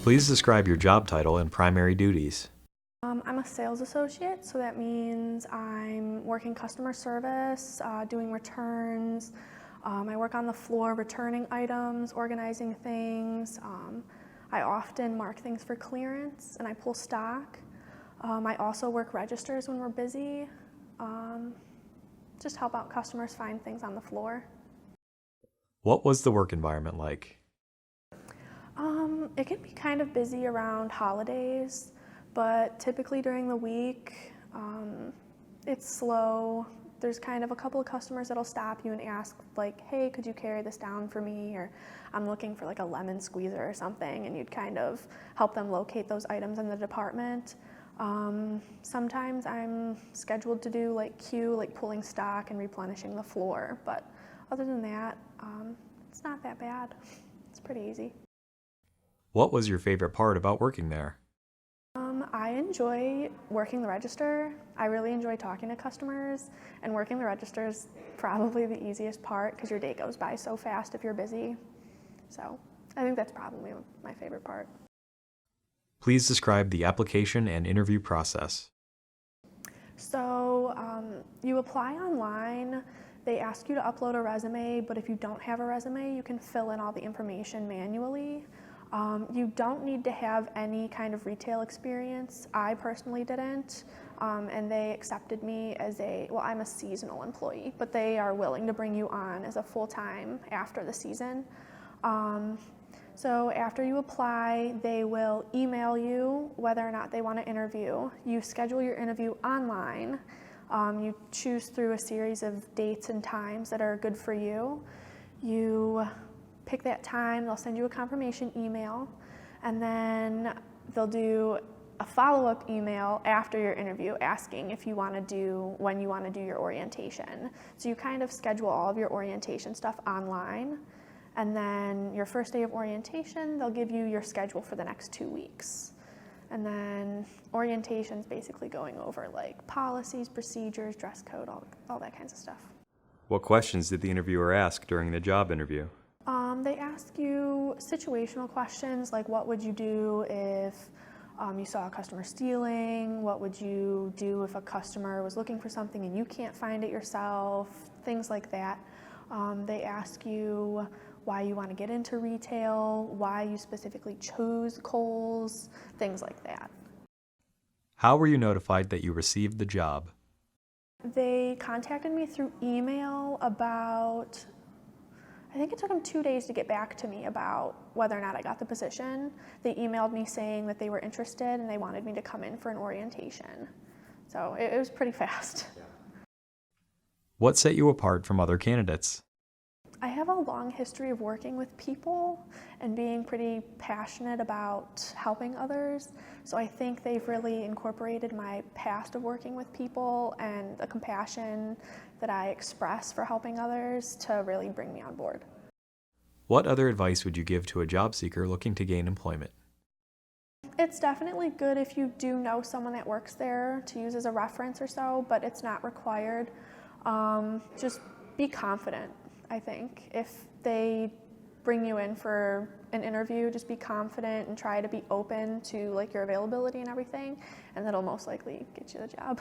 Please describe your job title and primary duties. I'm a sales associate, so that means I'm working customer service, doing returns. I work on the floor returning items, organizing things. I often mark things for clearance and I pull stock. I also work registers when we're busy. Just help out customers find things on the floor. What was the work environment like? It can be kind of busy around holidays, but typically during the week, it's slow. There's kind of a couple of customers that'll stop you and ask like, hey, could you carry this down for me? Or I'm looking for like a lemon squeezer or something, and you'd kind of help them locate those items in the department. Sometimes I'm scheduled to do like queue, like pulling stock and replenishing the floor, but other than that, it's not that bad. It's pretty easy. What was your favorite part about working there? I enjoy working the register. I really enjoy talking to customers, and working the register is probably the easiest part because your day goes by so fast if you're busy. So I think that's probably my favorite part. Please describe the application and interview process. So you apply online. They ask you to upload a resume, but if you don't have a resume, you can fill in all the information manually. You don't need to have any kind of retail experience. I personally didn't, and they accepted me as I'm a seasonal employee, but they are willing to bring you on as a full-time after the season. So after you apply, they will email you whether or not they want to interview. You schedule your interview online. You choose through a series of dates and times that are good for you. You pick that time, they'll send you a confirmation email, and then they'll do a follow-up email after your interview asking when you want to do your orientation. So you kind of schedule all of your orientation stuff online, and then your first day of orientation, they'll give you your schedule for the next 2 weeks. And then orientation's basically going over like policies, procedures, dress code, all that kinds of stuff. What questions did the interviewer ask during the job interview? They ask you situational questions like what would you do if you saw a customer stealing? What would you do if a customer was looking for something and you can't find it yourself? Things like that. They ask you why you want to get into retail, why you specifically chose Kohl's, things like that. How were you notified that you received the job? They contacted me through email I think it took them 2 days to get back to me about whether or not I got the position. They emailed me saying that they were interested and they wanted me to come in for an orientation. So it was pretty fast. What set you apart from other candidates? I have a long history of working with people and being pretty passionate about helping others. So I think they've really incorporated my past of working with people and the compassion that I express for helping others to really bring me on board. What other advice would you give to a job seeker looking to gain employment? It's definitely good if you do know someone that works there to use as a reference or so, but it's not required. Just be confident, I think. If they bring you in for an interview, just be confident and try to be open to like your availability and everything, and that'll most likely get you the job.